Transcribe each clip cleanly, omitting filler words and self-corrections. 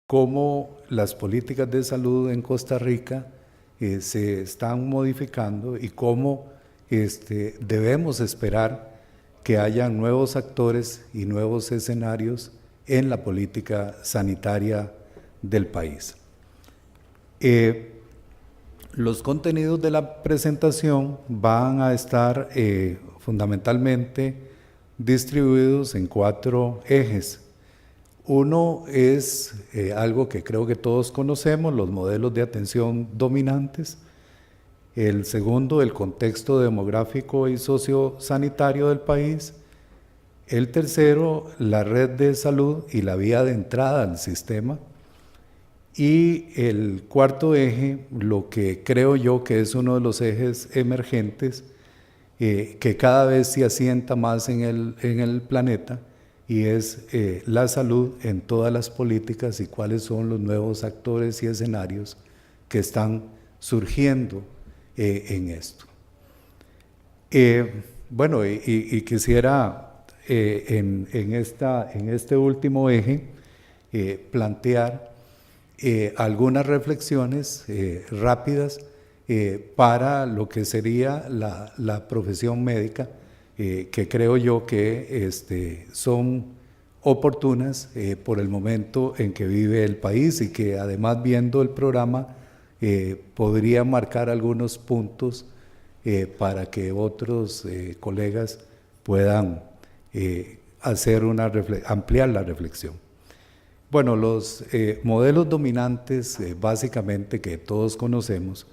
cómo las políticas de salud en Costa Rica se están modificando y cómo debemos esperar que haya nuevos actores y nuevos escenarios en la política sanitaria del país. Los contenidos de la presentación van a estar fundamentalmente distribuidos en 4 ejes. Uno es algo que creo que todos conocemos, los modelos de atención dominantes. El segundo, el contexto demográfico y sociosanitario del país. El tercero, la red de salud y la vía de entrada al sistema. Y el cuarto eje, lo que creo yo que es uno de los ejes emergentes, que cada vez se asienta más en el planeta, y es la salud en todas las políticas y cuáles son los nuevos actores y escenarios que están surgiendo en esto. Bueno, y quisiera en este último eje plantear algunas reflexiones rápidas para lo que sería la profesión médica, que creo yo que son oportunas por el momento en que vive el país, y que además, viendo el programa, podría marcar algunos puntos para que otros colegas puedan ampliar la reflexión. Bueno, los modelos dominantes básicamente que todos conocemos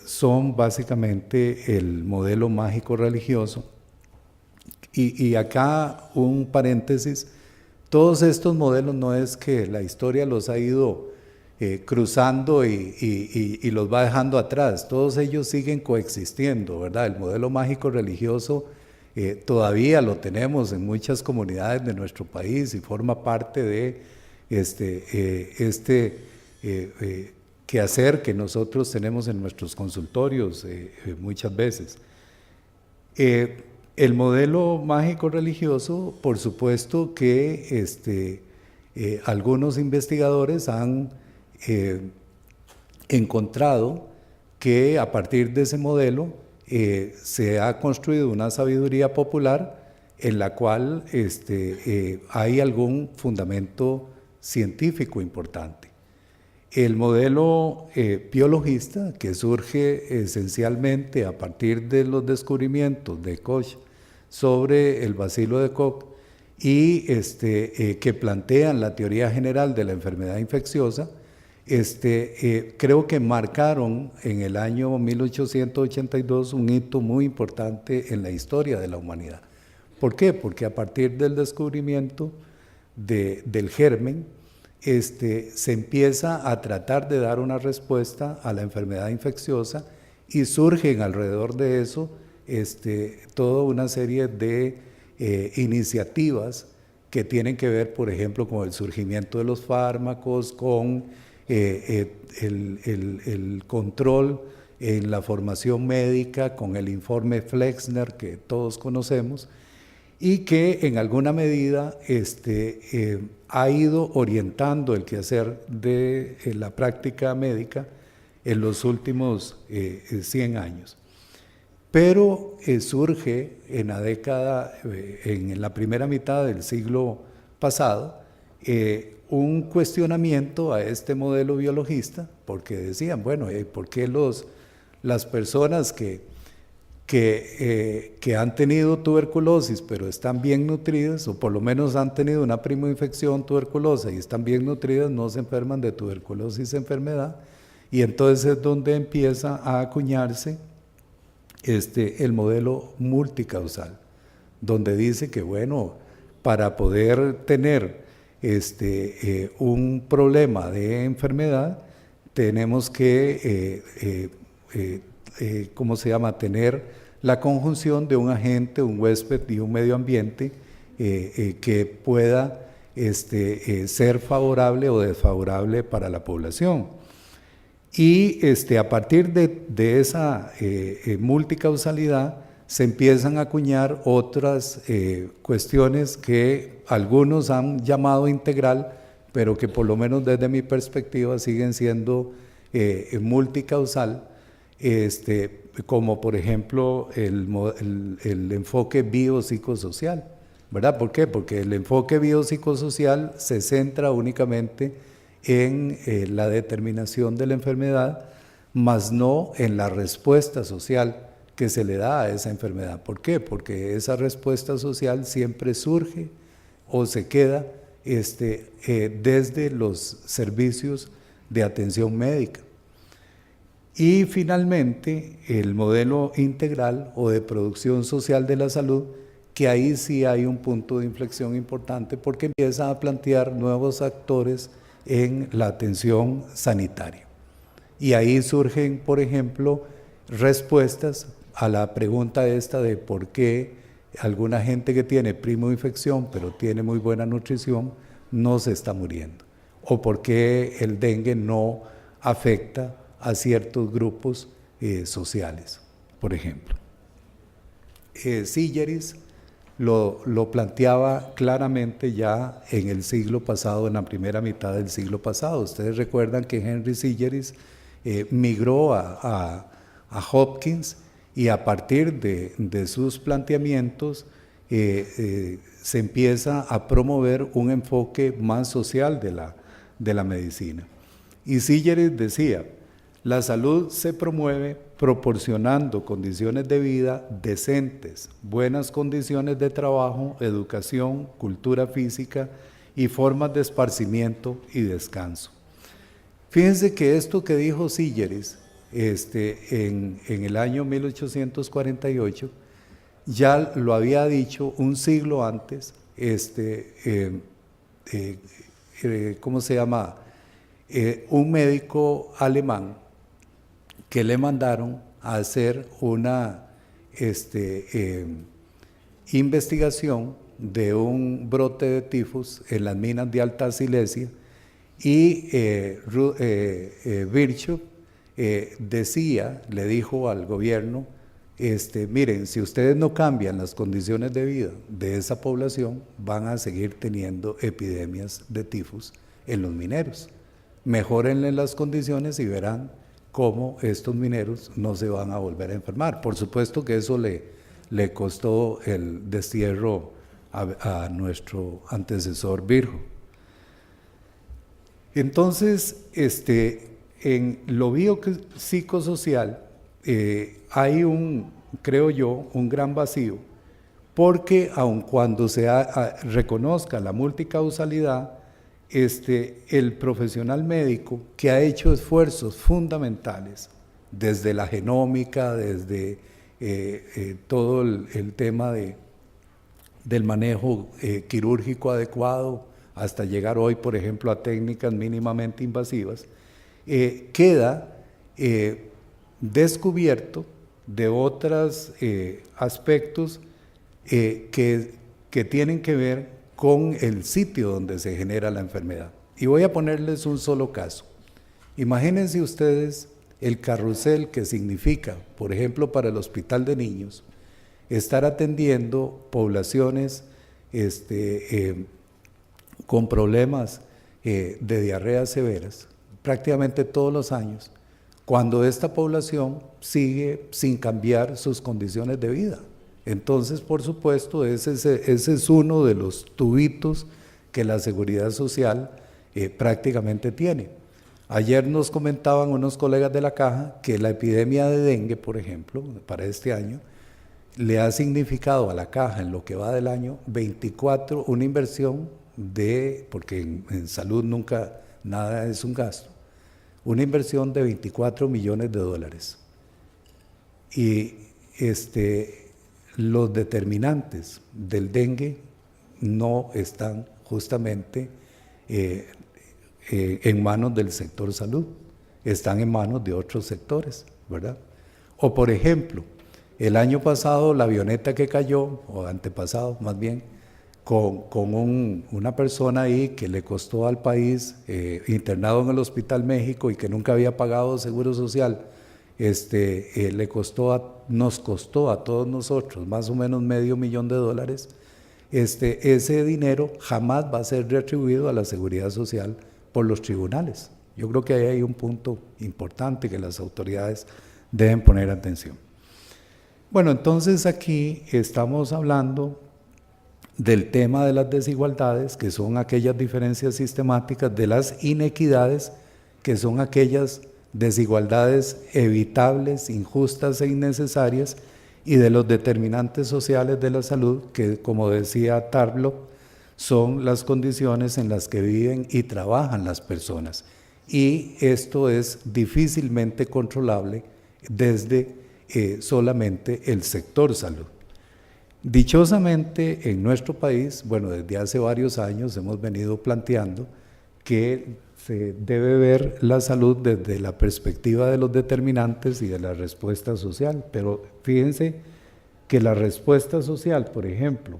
son básicamente el modelo mágico religioso, y acá un paréntesis: todos estos modelos no es que la historia los ha ido cruzando y los va dejando atrás, todos ellos siguen coexistiendo, ¿verdad? El modelo mágico religioso todavía lo tenemos en muchas comunidades de nuestro país y forma parte de quehacer que nosotros tenemos en nuestros consultorios muchas veces. El modelo mágico religioso, por supuesto que algunos investigadores han encontrado que a partir de ese modelo se ha construido una sabiduría popular en la cual hay algún fundamento científico importante. El modelo biologista, que surge esencialmente a partir de los descubrimientos de Koch sobre el bacilo de Koch y que plantean la teoría general de la enfermedad infecciosa, creo que marcaron en el año 1882 un hito muy importante en la historia de la humanidad. ¿Por qué? Porque a partir del descubrimiento del germen, se empieza a tratar de dar una respuesta a la enfermedad infecciosa, y surgen alrededor de eso toda una serie de iniciativas que tienen que ver, por ejemplo, con el surgimiento de los fármacos, con el control en la formación médica, con el informe Flexner que todos conocemos, y que en alguna medida ha ido orientando el quehacer de la práctica médica en los últimos 100 años. Pero surge en la primera mitad del siglo pasado, un cuestionamiento a este modelo biologista, porque decían, bueno, ¿por qué las personas que han tenido tuberculosis pero están bien nutridas, o por lo menos han tenido una primoinfección tuberculosa y están bien nutridas, no se enferman de tuberculosis enfermedad? Y entonces es donde empieza a acuñarse el modelo multicausal, donde dice que, bueno, para poder tener un problema de enfermedad, tenemos que tener la conjunción de un agente, un huésped y un medio ambiente que pueda ser favorable o desfavorable para la población. Y a partir de esa multicausalidad se empiezan a acuñar otras cuestiones que algunos han llamado integral, pero que por lo menos desde mi perspectiva siguen siendo multicausal, como por ejemplo el enfoque biopsicosocial, ¿verdad? ¿Por qué? Porque el enfoque biopsicosocial se centra únicamente en la determinación de la enfermedad, más no en la respuesta social que se le da a esa enfermedad. ¿Por qué? Porque esa respuesta social siempre surge o se queda desde los servicios de atención médica. Y finalmente, el modelo integral o de producción social de la salud, que ahí sí hay un punto de inflexión importante porque empieza a plantear nuevos actores en la atención sanitaria. Y ahí surgen, por ejemplo, respuestas a la pregunta esta de por qué alguna gente que tiene primo infección pero tiene muy buena nutrición no se está muriendo, o por qué el dengue no afecta a ciertos grupos sociales, por ejemplo. Silleris lo planteaba claramente ya en el siglo pasado, en la primera mitad del siglo pasado. Ustedes recuerdan que Henry Silleris migró a Hopkins y a partir de sus planteamientos se empieza a promover un enfoque más social de la medicina. Y Silleris decía, la salud se promueve proporcionando condiciones de vida decentes, buenas condiciones de trabajo, educación, cultura física y formas de esparcimiento y descanso. Fíjense que esto que dijo Silleris en el año 1848 ya lo había dicho un siglo antes, ¿cómo se llama? Un médico alemán que le mandaron a hacer una investigación de un brote de tifus en las minas de Alta Silesia, y Virchow le dijo al gobierno, miren, si ustedes no cambian las condiciones de vida de esa población, van a seguir teniendo epidemias de tifus en los mineros. Mejórenle las condiciones y verán cómo estos mineros no se van a volver a enfermar. Por supuesto que eso le costó el destierro a nuestro antecesor Virchow. Entonces, en lo biopsicosocial hay creo yo, un gran vacío, porque aun cuando se reconozca la multicausalidad, el profesional médico que ha hecho esfuerzos fundamentales desde la genómica, desde todo el tema del manejo quirúrgico adecuado, hasta llegar hoy, por ejemplo, a técnicas mínimamente invasivas, queda descubierto de otros aspectos que tienen que ver con el sitio donde se genera la enfermedad. Y voy a ponerles un solo caso. Imagínense ustedes el carrusel que significa, por ejemplo, para el Hospital de Niños, estar atendiendo poblaciones con problemas de diarreas severas prácticamente todos los años, cuando esta población sigue sin cambiar sus condiciones de vida. Entonces, por supuesto, ese es uno de los tubitos que la Seguridad Social prácticamente tiene. Ayer nos comentaban unos colegas de la Caja que la epidemia de dengue, por ejemplo, para este año, le ha significado a la Caja en lo que va del año 24, una inversión porque en salud nunca nada es un gasto, una inversión de $24 millones. Y los determinantes del dengue no están justamente en manos del sector salud, están en manos de otros sectores, ¿verdad? O por ejemplo, el año pasado la avioneta que cayó, o antepasado más bien, con una persona ahí que le costó al país, internado en el Hospital México y que nunca había pagado seguro social, nos costó a todos nosotros más o menos $500,000, ese dinero jamás va a ser retribuido a la seguridad social por los tribunales. Yo creo que ahí hay un punto importante que las autoridades deben poner atención. Bueno, entonces aquí estamos hablando del tema de las desigualdades, que son aquellas diferencias sistemáticas, de las inequidades, que son aquellas desigualdades evitables, injustas e innecesarias, y de los determinantes sociales de la salud, que, como decía Tarbloch, son las condiciones en las que viven y trabajan las personas. Y esto es difícilmente controlable desde solamente el sector salud. Dichosamente, en nuestro país, bueno, desde hace varios años hemos venido planteando que se debe ver la salud desde la perspectiva de los determinantes y de la respuesta social, pero fíjense que la respuesta social, por ejemplo,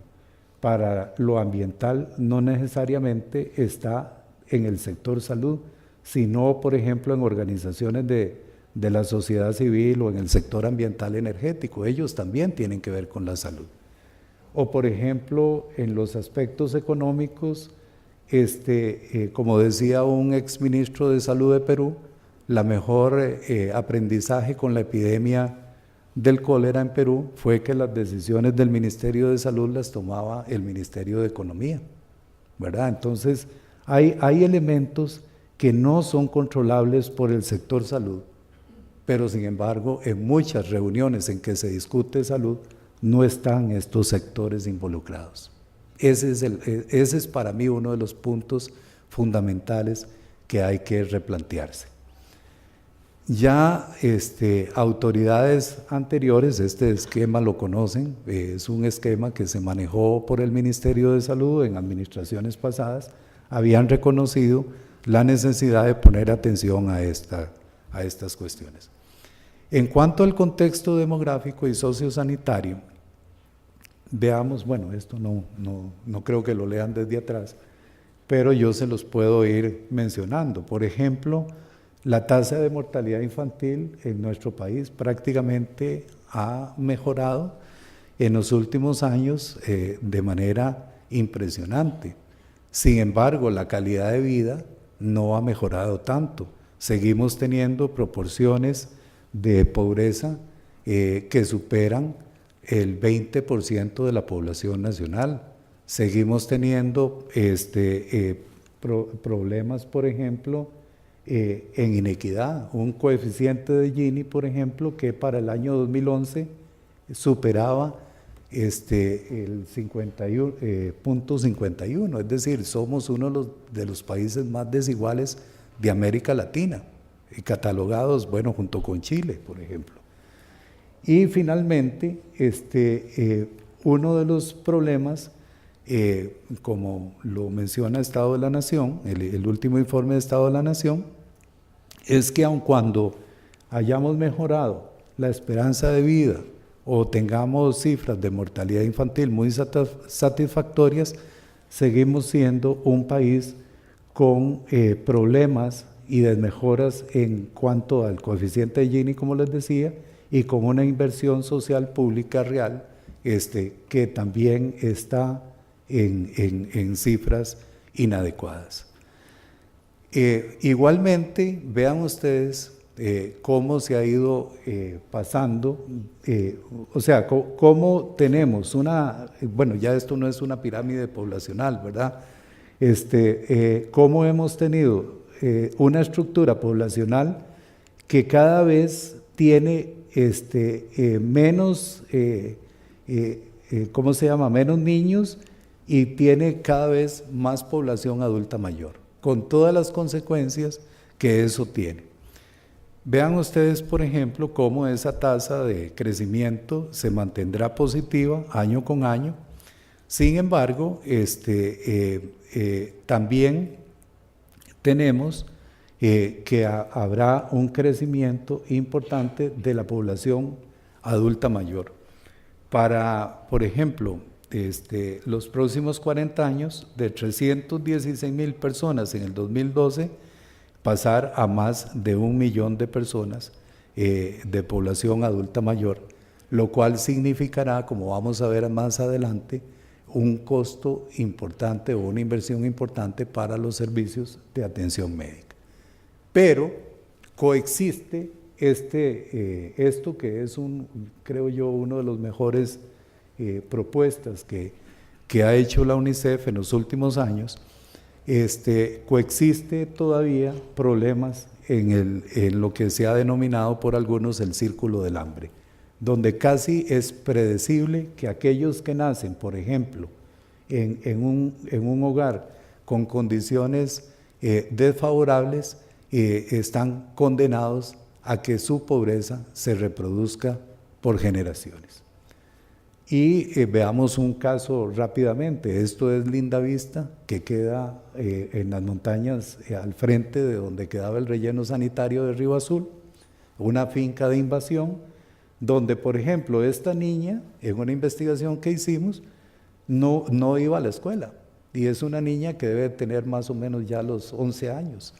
para lo ambiental no necesariamente está en el sector salud, sino, por ejemplo, en organizaciones de la sociedad civil o en el sector ambiental energético. Ellos también tienen que ver con la salud. O, por ejemplo, en los aspectos económicos, como decía un exministro de Salud de Perú, la mejor aprendizaje con la epidemia del cólera en Perú fue que las decisiones del Ministerio de Salud las tomaba el Ministerio de Economía, ¿verdad? Entonces, hay elementos que no son controlables por el sector salud, pero sin embargo, en muchas reuniones en que se discute salud, no están estos sectores involucrados. Ese es para mí uno de los puntos fundamentales que hay que replantearse. Ya autoridades anteriores, este esquema lo conocen, es un esquema que se manejó por el Ministerio de Salud en administraciones pasadas, habían reconocido la necesidad de poner atención a estas cuestiones. En cuanto al contexto demográfico y sociosanitario, veamos, bueno, esto no creo que lo lean desde atrás, pero yo se los puedo ir mencionando. Por ejemplo, la tasa de mortalidad infantil en nuestro país prácticamente ha mejorado en los últimos años de manera impresionante. Sin embargo, la calidad de vida no ha mejorado tanto. Seguimos teniendo proporciones de pobreza que superan el 20% de la población nacional. Seguimos teniendo problemas, por ejemplo, en inequidad. Un coeficiente de Gini, por ejemplo, que para el año 2011 superaba el 51.51, es decir, somos uno de los países más desiguales de América Latina, catalogados, bueno, junto con Chile, por ejemplo. Y finalmente, uno de los problemas, como lo menciona Estado de la Nación, el último informe de Estado de la Nación, es que aun cuando hayamos mejorado la esperanza de vida o tengamos cifras de mortalidad infantil muy satisfactorias, seguimos siendo un país con problemas y desmejoras en cuanto al coeficiente de Gini, como les decía, y con una inversión social pública real que también está en cifras inadecuadas. Igualmente, vean ustedes cómo se ha ido pasando, o sea, cómo tenemos bueno, ya esto no es una pirámide poblacional, ¿verdad? Cómo hemos tenido una estructura poblacional que cada vez tiene menos, ¿cómo se llama? Menos niños y tiene cada vez más población adulta mayor, con todas las consecuencias que eso tiene. Vean ustedes, por ejemplo, cómo esa tasa de crecimiento se mantendrá positiva año con año. Sin embargo, también tenemos que habrá un crecimiento importante de la población adulta mayor. Para, por ejemplo, los próximos 40 años, de 316,000 personas en el 2012, pasar a más de 1 millón de personas de población adulta mayor, lo cual significará, como vamos a ver más adelante, un costo importante o una inversión importante para los servicios de atención médica. Pero coexiste esto que es, creo yo, uno de los mejores propuestas que ha hecho la UNICEF en los últimos años. Coexiste todavía problemas en lo que se ha denominado por algunos el círculo del hambre, donde casi es predecible que aquellos que nacen, por ejemplo, en un hogar con condiciones desfavorables, están condenados a que su pobreza se reproduzca por generaciones. Y veamos un caso rápidamente. Esto es Lindavista, que queda en las montañas al frente de donde quedaba el relleno sanitario de Río Azul, una finca de invasión, donde, por ejemplo, esta niña, en una investigación que hicimos, no iba a la escuela, y es una niña que debe tener más o menos ya los 11 años.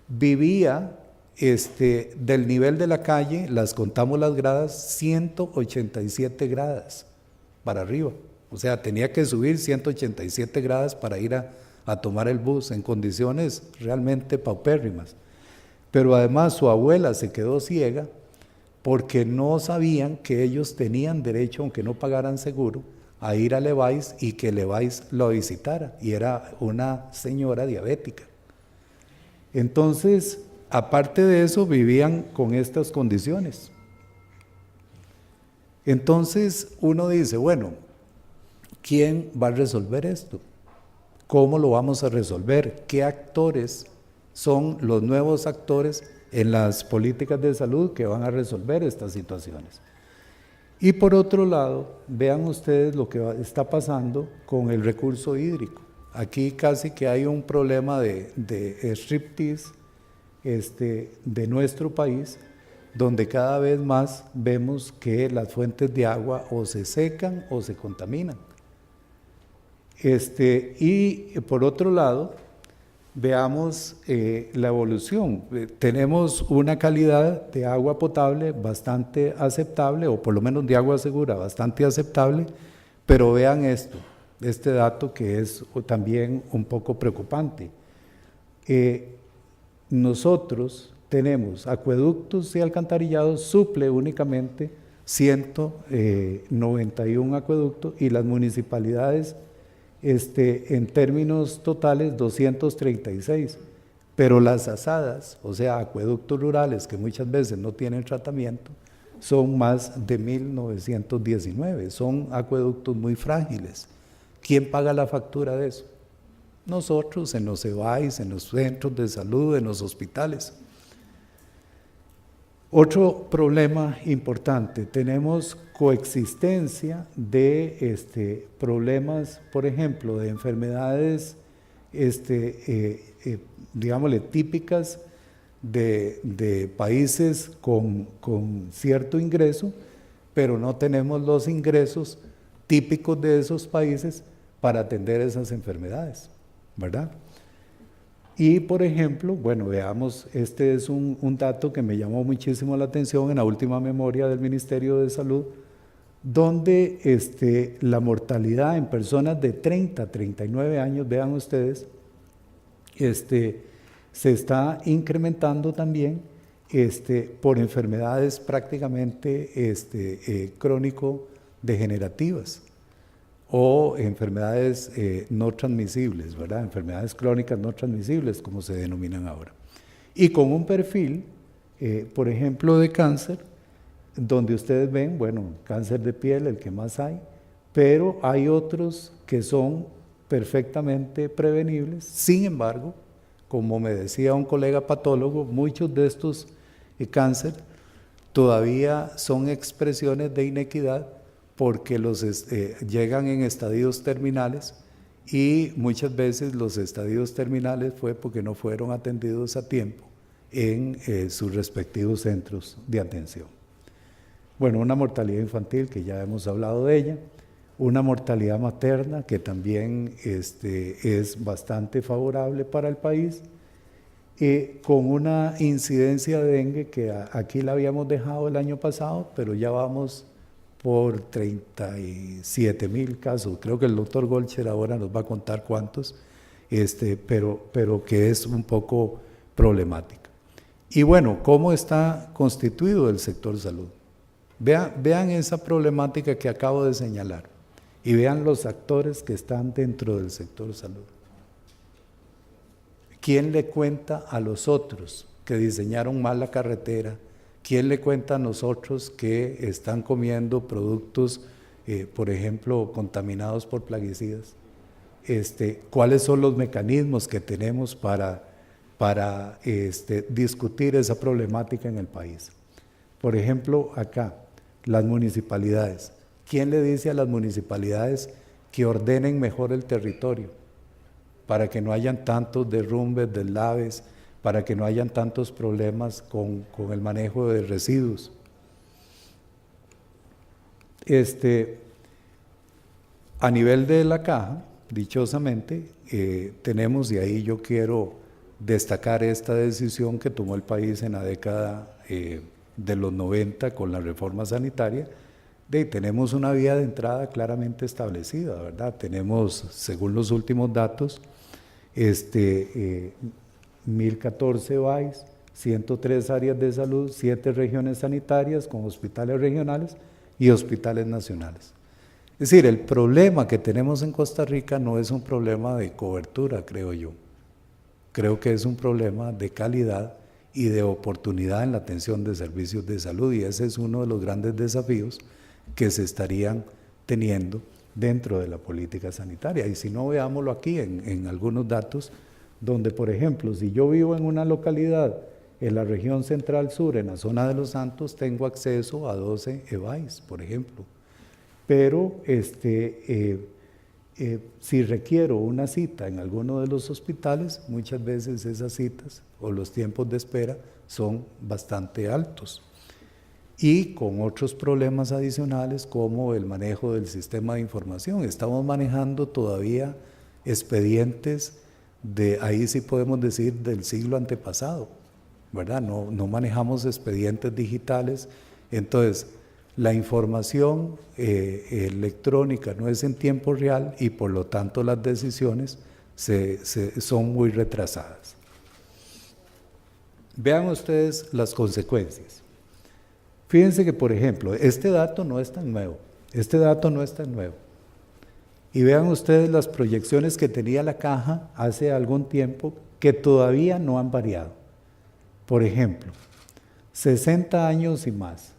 Vivía del nivel de la calle, las contamos las gradas, 187 gradas para arriba. O sea, tenía que subir 187 gradas para ir a tomar el bus en condiciones realmente paupérrimas. Pero además su abuela se quedó ciega porque no sabían que ellos tenían derecho, aunque no pagaran seguro, a ir a Levi's y que Levi's lo visitara. Y era una señora diabética. Entonces, aparte de eso, vivían con estas condiciones. Entonces uno dice, bueno, ¿quién va a resolver esto? ¿Cómo lo vamos a resolver? ¿Qué actores son los nuevos actores en las políticas de salud que van a resolver estas situaciones? Y por otro lado, vean ustedes lo que está pasando con el recurso hídrico. Aquí casi que hay un problema de striptease de nuestro país, donde cada vez más vemos que las fuentes de agua o se secan o se contaminan. Y por otro lado, veamos la evolución. Tenemos una calidad de agua potable bastante aceptable, o por lo menos de agua segura bastante aceptable, pero vean este dato que es también un poco preocupante. Nosotros tenemos acueductos y alcantarillados, suple únicamente 191 acueductos, y las municipalidades en términos totales 236, pero las asadas, o sea, acueductos rurales que muchas veces no tienen tratamiento, son más de 1919, son acueductos muy frágiles. ¿Quién paga la factura de eso? Nosotros, en los EBAIS, en los centros de salud, en los hospitales. Otro problema importante, tenemos coexistencia de problemas, por ejemplo, de enfermedades, digámosle, típicas de países con cierto ingreso, pero no tenemos los ingresos típicos de esos países para atender esas enfermedades, ¿verdad? Y, por ejemplo, bueno, veamos, este es un dato que me llamó muchísimo la atención en la última memoria del Ministerio de Salud, donde la mortalidad en personas de 30 a 39 años, vean ustedes, se está incrementando también por enfermedades prácticamente crónico-degenerativas o enfermedades no transmisibles, ¿verdad? Enfermedades crónicas no transmisibles, como se denominan ahora. Y con un perfil, por ejemplo, de cáncer, donde ustedes ven, bueno, cáncer de piel, el que más hay, pero hay otros que son perfectamente prevenibles. Sin embargo, como me decía un colega patólogo, muchos de estos cáncer todavía son expresiones de inequidad porque llegan en estadios terminales, y muchas veces los estadios terminales fue porque no fueron atendidos a tiempo en sus respectivos centros de atención. Bueno, una mortalidad infantil que ya hemos hablado de ella, una mortalidad materna que también es bastante favorable para el país, con una incidencia de dengue que aquí la habíamos dejado el año pasado, pero ya vamos por 37,000 casos. Creo que el doctor Golcher ahora nos va a contar cuántos, pero que es un poco problemática. Y bueno, ¿cómo está constituido el sector salud? Vean esa problemática que acabo de señalar y vean los actores que están dentro del sector salud. ¿Quién le cuenta a los otros que diseñaron mal la carretera? ¿Quién le cuenta a nosotros que están comiendo productos, por ejemplo, contaminados por plaguicidas? ¿Cuáles son los mecanismos que tenemos para discutir esa problemática en el país? Por ejemplo, acá, las municipalidades. ¿Quién le dice a las municipalidades que ordenen mejor el territorio para que no hayan tantos derrumbes, deslaves, para que no hayan tantos problemas con el manejo de residuos? A nivel de la caja, dichosamente, tenemos, y ahí yo quiero destacar esta decisión que tomó el país en la década de los 90 con la reforma sanitaria, tenemos una vía de entrada claramente establecida, ¿verdad? Tenemos, según los últimos datos, 1.014 VAIs, 103 áreas de salud, 7 regiones sanitarias con hospitales regionales y hospitales nacionales. Es decir, el problema que tenemos en Costa Rica no es un problema de cobertura, creo yo. Creo que es un problema de calidad y de oportunidad en la atención de servicios de salud, y ese es uno de los grandes desafíos que se estarían teniendo dentro de la política sanitaria. Y si no, veámoslo aquí en algunos datos, donde, por ejemplo, si yo vivo en una localidad en la región central sur, en la zona de Los Santos, tengo acceso a 12 EVAIS, por ejemplo. Pero si requiero una cita en alguno de los hospitales, muchas veces esas citas o los tiempos de espera son bastante altos. Y con otros problemas adicionales como el manejo del sistema de información. Estamos manejando todavía expedientes ahí sí podemos decir, del siglo antepasado, ¿verdad? No manejamos expedientes digitales. Entonces, la información electrónica no es en tiempo real y por lo tanto las decisiones son muy retrasadas. Vean ustedes las consecuencias. Fíjense que, por ejemplo, este dato no es tan nuevo. Y vean ustedes las proyecciones que tenía la caja hace algún tiempo que todavía no han variado. Por ejemplo, 60 años y más,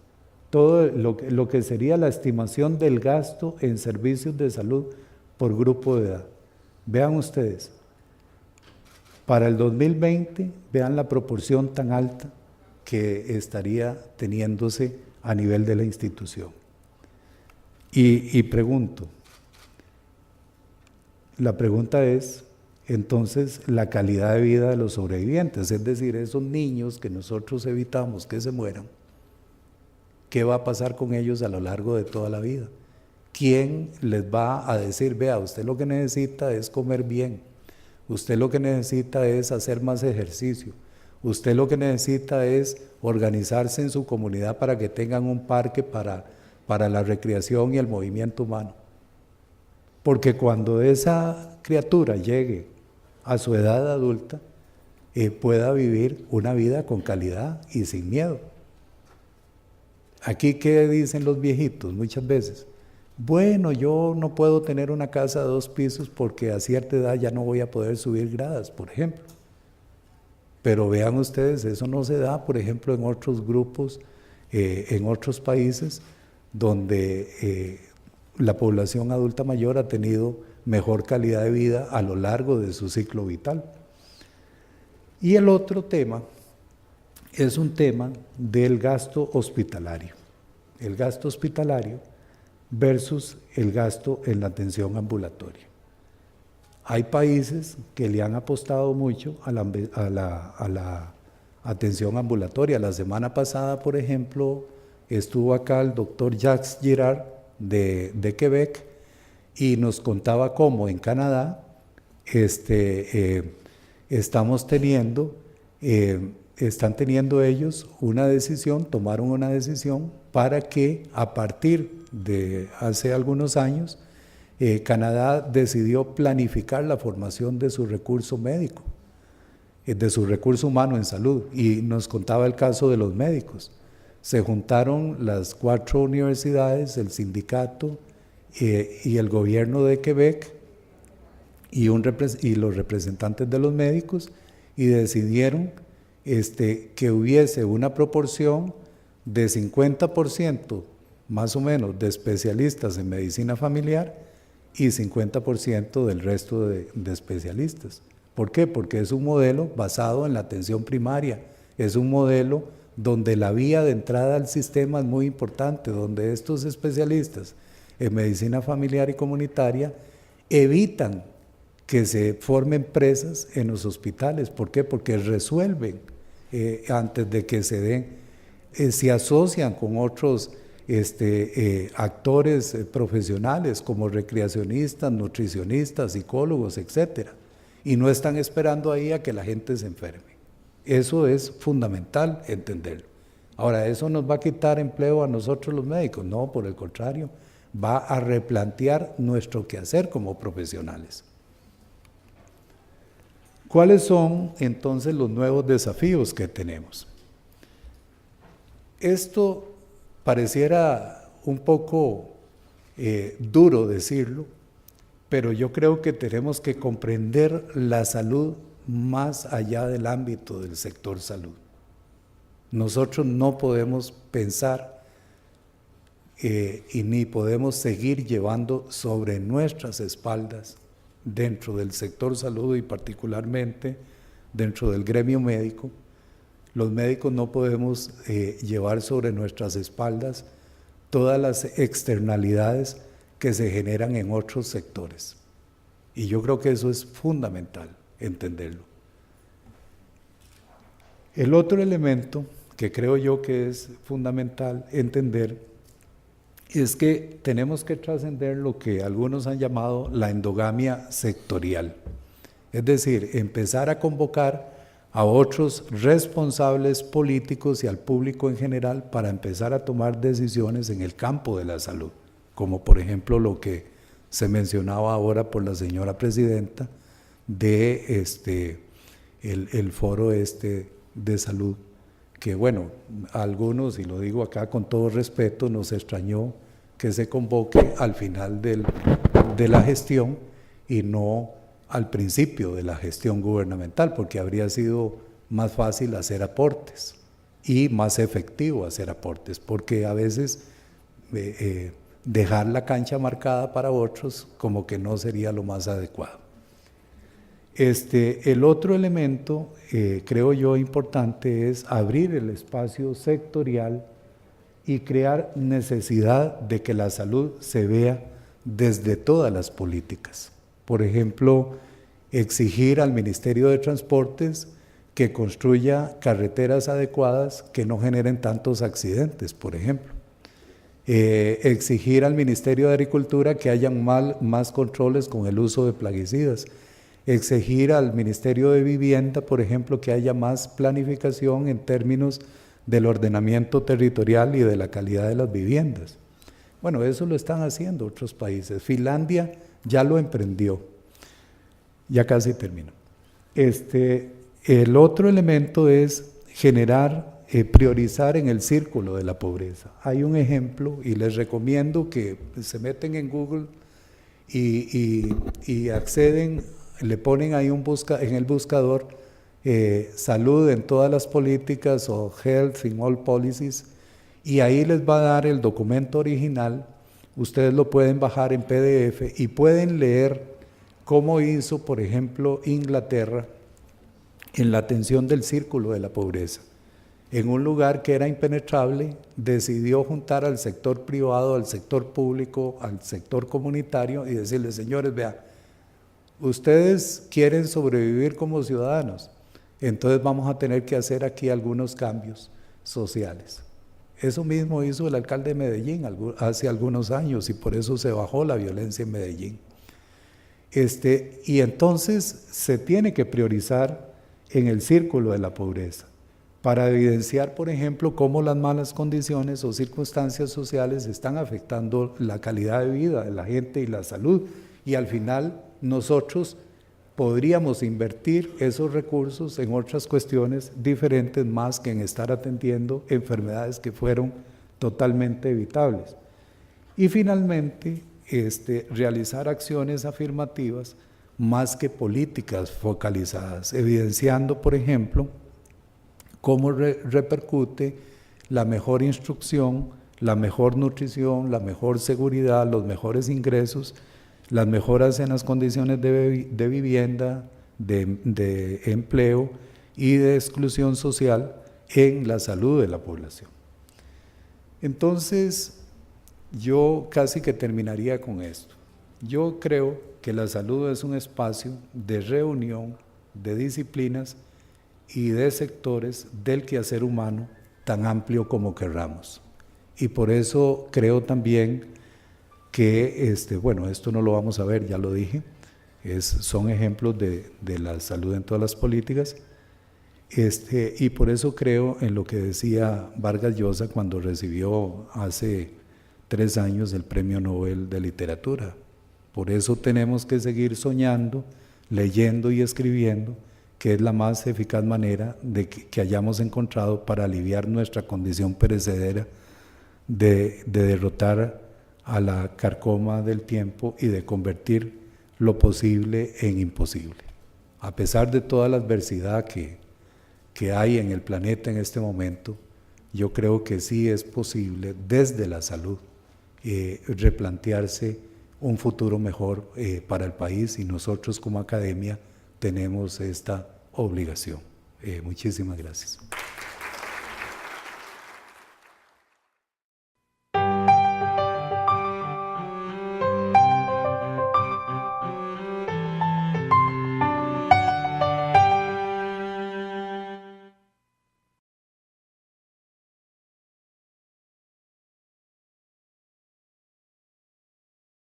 todo lo que sería la estimación del gasto en servicios de salud por grupo de edad. Vean ustedes, para el 2020, vean la proporción tan alta que estaría teniéndose a nivel de la institución. Y pregunto, la pregunta es, entonces, la calidad de vida de los sobrevivientes, es decir, esos niños que nosotros evitamos que se mueran, ¿qué va a pasar con ellos a lo largo de toda la vida? ¿Quién les va a decir, vea, usted lo que necesita es comer bien, usted lo que necesita es hacer más ejercicio, usted lo que necesita es organizarse en su comunidad para que tengan un parque para la recreación y el movimiento humano? Porque cuando esa criatura llegue a su edad adulta, pueda vivir una vida con calidad y sin miedo. Aquí, ¿qué dicen los viejitos muchas veces? Bueno, yo no puedo tener una casa de 2 pisos porque a cierta edad ya no voy a poder subir gradas, por ejemplo. Pero vean ustedes, eso no se da, por ejemplo, en otros grupos, en otros países, donde la población adulta mayor ha tenido mejor calidad de vida a lo largo de su ciclo vital. Y el otro tema es un tema del gasto hospitalario. El gasto hospitalario versus el gasto en la atención ambulatoria. Hay países que le han apostado mucho a la atención ambulatoria. La semana pasada, por ejemplo, estuvo acá el doctor Jacques Girard de Quebec y nos contaba cómo en Canadá están teniendo ellos una decisión, tomaron una decisión para que a partir de hace algunos años, Canadá decidió planificar la formación de su recurso médico, de su recurso humano en salud, y nos contaba el caso de los médicos. Se juntaron las 4 universidades, el sindicato y el gobierno de Quebec y los representantes de los médicos, y decidieron que hubiese una proporción de 50% más o menos de especialistas en medicina familiar y 50% del resto de especialistas. ¿Por qué? Porque es un modelo basado en la atención primaria, es un modelo donde la vía de entrada al sistema es muy importante, donde estos especialistas en medicina familiar y comunitaria evitan que se formen presas en los hospitales. ¿Por qué? Porque resuelven antes de que se den, se asocian con otros actores profesionales como recreacionistas, nutricionistas, psicólogos, etcétera, y no están esperando ahí a que la gente se enferme. Eso es fundamental entenderlo. Ahora, ¿eso nos va a quitar empleo a nosotros los médicos? No, por el contrario, va a replantear nuestro quehacer como profesionales. ¿Cuáles son entonces los nuevos desafíos que tenemos? Esto pareciera un poco duro decirlo, pero yo creo que tenemos que comprender la salud más allá del ámbito del sector salud. Nosotros no podemos pensar y ni podemos seguir llevando sobre nuestras espaldas, dentro del sector salud y particularmente dentro del gremio médico, los médicos no podemos llevar sobre nuestras espaldas todas las externalidades que se generan en otros sectores. Y yo creo que eso es fundamental entenderlo. El otro elemento que creo yo que es fundamental entender es que tenemos que trascender lo que algunos han llamado la endogamia sectorial. Es decir, empezar a convocar a otros responsables políticos y al público en general para empezar a tomar decisiones en el campo de la salud, como por ejemplo lo que se mencionaba ahora por la señora presidenta de el foro de salud, que bueno, a algunos, y lo digo acá con todo respeto, nos extrañó que se convoque al final de la gestión y no al principio de la gestión gubernamental, porque habría sido más fácil hacer aportes y más efectivo hacer aportes, porque a veces dejar la cancha marcada para otros como que no sería lo más adecuado. El otro elemento, creo yo, importante es abrir el espacio sectorial y crear necesidad de que la salud se vea desde todas las políticas. Por ejemplo, exigir al Ministerio de Transportes que construya carreteras adecuadas que no generen tantos accidentes, por ejemplo. Exigir al Ministerio de Agricultura que hayan más controles con el uso de plaguicidas. Exigir al Ministerio de Vivienda, por ejemplo, que haya más planificación en términos del ordenamiento territorial y de la calidad de las viviendas. Bueno, eso lo están haciendo otros países. Finlandia ya lo emprendió. Ya casi termino. El otro elemento es generar, priorizar en el círculo de la pobreza. Hay un ejemplo y les recomiendo que se meten en Google y acceden, le ponen ahí en el buscador salud en todas las políticas o health in all policies, y ahí les va a dar el documento original. Ustedes lo pueden bajar en PDF y pueden leer cómo hizo, por ejemplo, Inglaterra en la atención del círculo de la pobreza. En un lugar que era impenetrable, decidió juntar al sector privado, al sector público, al sector comunitario y decirles: señores, vean, ustedes quieren sobrevivir como ciudadanos, entonces vamos a tener que hacer aquí algunos cambios sociales. Eso mismo hizo el alcalde de Medellín hace algunos años y por eso se bajó la violencia en Medellín. Y entonces se tiene que priorizar en el círculo de la pobreza. para evidenciar, por ejemplo, cómo las malas condiciones o circunstancias sociales están afectando la calidad de vida de la gente y la salud. Y al final nosotros podríamos invertir esos recursos en otras cuestiones diferentes más que en estar atendiendo enfermedades que fueron totalmente evitables. Y finalmente, realizar acciones afirmativas más que políticas focalizadas, evidenciando, por ejemplo, cómo repercute la mejor instrucción, la mejor nutrición, la mejor seguridad, los mejores ingresos, las mejoras en las condiciones de vivienda, de empleo y de exclusión social en la salud de la población. Entonces, yo casi que terminaría con esto. Yo creo que la salud es un espacio de reunión de disciplinas y de sectores del quehacer humano tan amplio como querramos. Y por eso creo también que, bueno, esto no lo vamos a ver, ya lo dije, son ejemplos de la salud en todas las políticas, y por eso creo en lo que decía Vargas Llosa cuando recibió hace 3 años el Premio Nobel de Literatura. Por eso tenemos que seguir soñando, leyendo y escribiendo, que es la más eficaz manera de que hayamos encontrado para aliviar nuestra condición perecedera, de derrotar a la carcoma del tiempo y de convertir lo posible en imposible. A pesar de toda la adversidad que hay en el planeta en este momento, yo creo que sí es posible desde la salud replantearse un futuro mejor para el país, y nosotros como academia tenemos esta obligación. Muchísimas gracias.